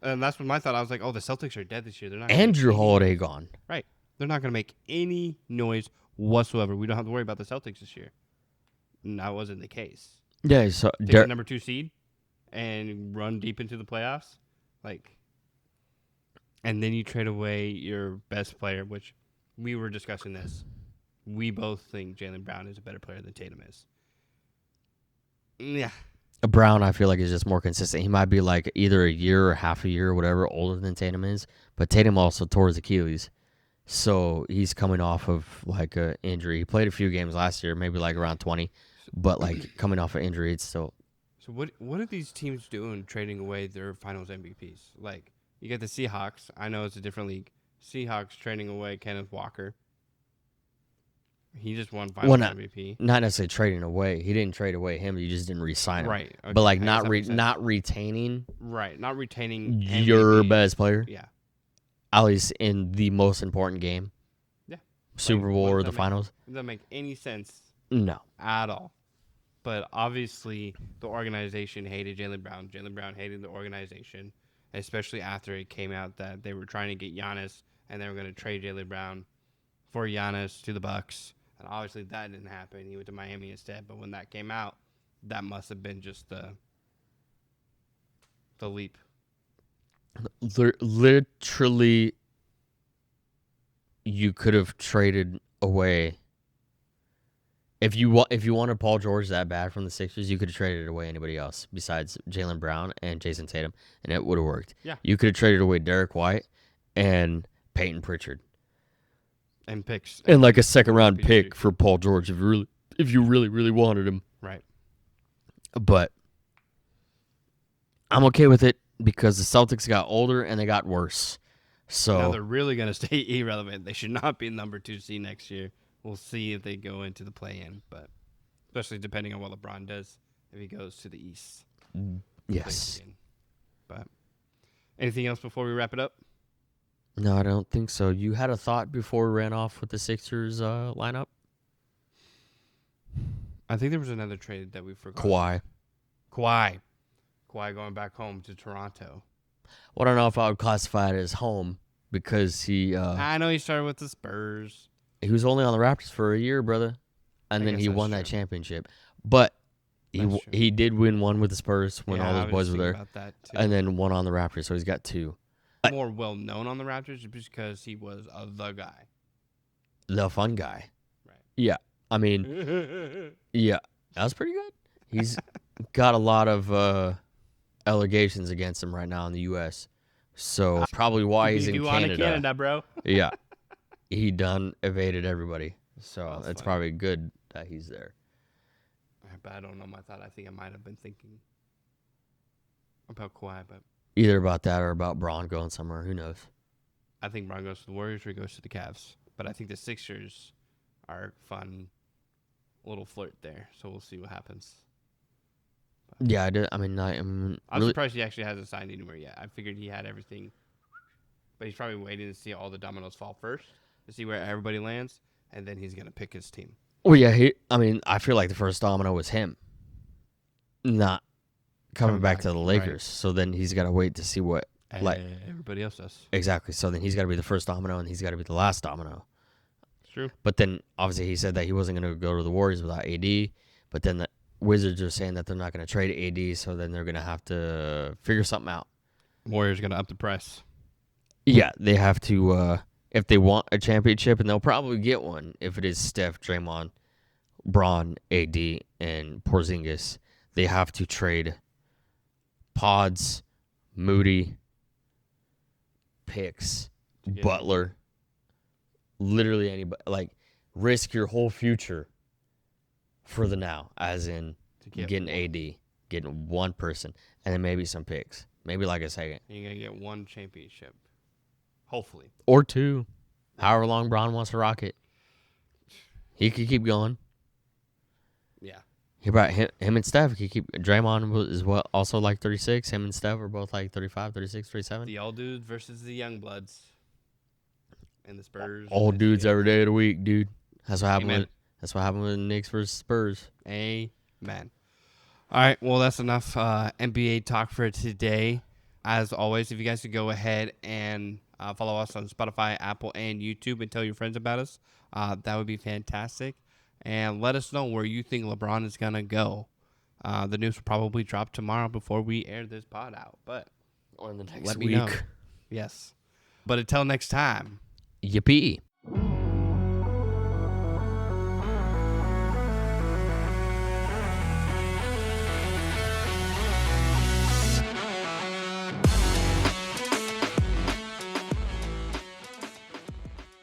Speaker 1: And that's what my thought. I was like, oh, the Celtics are dead this year. They're not.
Speaker 2: And Drew Holiday gone.
Speaker 1: Right. They're not going to make any noise whatsoever. We don't have to worry about the Celtics this year. And that wasn't the case.
Speaker 2: Yeah, so
Speaker 1: Take the number 2 seed and run deep into the playoffs. And then you trade away your best player, which we were discussing this. We both think Jaylen Brown is a better player than Tatum is. Yeah.
Speaker 2: Brown, I feel like, is just more consistent. He might be like either a year or half a year or whatever older than Tatum is, but Tatum also tore his Achilles. So he's coming off of like an injury. He played a few games last year, maybe like around 20, but like coming off an injury, it's still.
Speaker 1: So what are these teams doing trading away their finals MVPs? Like, you get the Seahawks. I know it's a different league. Seahawks trading away Kenneth Walker. He just won finals MVP.
Speaker 2: Not necessarily trading away. He didn't trade away him. You just didn't re-sign him.
Speaker 1: Right. Okay.
Speaker 2: But like not retaining.
Speaker 1: Right. Not retaining
Speaker 2: your
Speaker 1: MVP.
Speaker 2: best player.
Speaker 1: Yeah.
Speaker 2: At least in the most important game.
Speaker 1: Yeah.
Speaker 2: Super Bowl or the finals.
Speaker 1: It doesn't make any sense.
Speaker 2: No.
Speaker 1: At all. But obviously, the organization hated Jaylen Brown. Jaylen Brown hated the organization, especially after it came out that they were trying to get Giannis and they were going to trade Jaylen Brown for Giannis to the Bucks. And obviously that didn't happen. He went to Miami instead. But when that came out, that must have been just the leap.
Speaker 2: Literally, you could have traded away. If you wanted Paul George that bad from the Sixers, you could have traded away anybody else besides Jaylen Brown and Jason Tatum, and it would have worked.
Speaker 1: Yeah.
Speaker 2: You could have traded away Derek White and Peyton Pritchard.
Speaker 1: And picks.
Speaker 2: And like a second-round pick for Paul George if you really wanted him.
Speaker 1: Right.
Speaker 2: But I'm okay with it because the Celtics got older and they got worse. So
Speaker 1: now they're really going to stay irrelevant. They should not be number 2 seed next year. We'll see if they go into the play-in, but especially depending on what LeBron does if he goes to the East.
Speaker 2: Yes.
Speaker 1: But anything else before we wrap it up?
Speaker 2: No, I don't think so. You had a thought before we ran off with the Sixers lineup?
Speaker 1: I think there was another trade that we forgot. Kawhi going back home to Toronto.
Speaker 2: Well, I don't know if I would classify it as home because
Speaker 1: I know he started with the Spurs.
Speaker 2: he was only on the Raptors for a year, brother, and
Speaker 1: I
Speaker 2: then
Speaker 1: guess
Speaker 2: he
Speaker 1: that's
Speaker 2: won that
Speaker 1: true.
Speaker 2: championship. But
Speaker 1: That's true.
Speaker 2: he did win one with the Spurs when
Speaker 1: Yeah,
Speaker 2: all
Speaker 1: I
Speaker 2: those
Speaker 1: was
Speaker 2: boys
Speaker 1: just
Speaker 2: were
Speaker 1: thinking
Speaker 2: there,
Speaker 1: about that too.
Speaker 2: and then one on the Raptors. So he's got 2.
Speaker 1: More well known on the Raptors just because he was the guy.
Speaker 2: The fun guy.
Speaker 1: Right.
Speaker 2: Yeah. I mean, yeah, that was pretty good. He's got a lot of allegations against him right now in the U.S. So probably why he's in Canada.
Speaker 1: bro.
Speaker 2: Yeah, he done evaded everybody. So
Speaker 1: That's
Speaker 2: it's
Speaker 1: funny.
Speaker 2: probably good that he's there.
Speaker 1: But I don't know my thought. I think I might have been thinking about Kawhi, but
Speaker 2: Either about that or about Braun going somewhere. Who knows?
Speaker 1: I think Bron goes to the Warriors or he goes to the Cavs. But I think the Sixers are fun little flirt there. So we'll see what happens.
Speaker 2: Yeah, I did. I mean, I'm
Speaker 1: I'm
Speaker 2: really.
Speaker 1: surprised he actually hasn't signed anywhere yet. I figured he had everything. But he's probably waiting to see all the dominoes fall first, to see where everybody lands, and then he's going to pick his team.
Speaker 2: Well, yeah. I mean, I feel like the first domino was him, not coming back to the Lakers.
Speaker 1: Right.
Speaker 2: So then he's got to wait to see what. Like
Speaker 1: everybody else does.
Speaker 2: Exactly. So then he's got to be the first domino, and he's got to be the last domino.
Speaker 1: True.
Speaker 2: But then obviously he said that he wasn't going to go to the Warriors without AD. But then the Wizards are saying that they're not going to trade AD, so then they're going to have to figure something out.
Speaker 1: Warriors going to up the price.
Speaker 2: Yeah, they have to if they want a championship, and they'll probably get one if it is Steph, Draymond, Braun, AD, and Porzingis. They have to trade Pods, Moody, picks, Butler, literally anybody. Like, risk your whole future for the now, as in getting AD, getting one person, and then maybe some picks. Maybe like a second.
Speaker 1: You're going to get one championship. Hopefully.
Speaker 2: Or 2. However long Braun wants to rock it. He could keep going.
Speaker 1: Yeah.
Speaker 2: He brought him and Steph. He keep Draymond is what also like 36. Him and Steph are both like 35, 36, 37.
Speaker 1: The old dudes versus the young bloods. And the Spurs.
Speaker 2: Old dudes every day of the week, dude. That's what happened.
Speaker 1: Amen.
Speaker 2: That's what happened with the Knicks versus Spurs.
Speaker 1: Amen. All right. Well, that's enough NBA talk for today. As always, if you guys could go ahead and follow us on Spotify, Apple, and YouTube and tell your friends about us, that would be fantastic. And let us know where you think LeBron is going to go. The news will probably drop tomorrow before we air this pod out. But
Speaker 2: Or in the next
Speaker 1: let
Speaker 2: week.
Speaker 1: me know. Yes. But until next time.
Speaker 2: Yippee.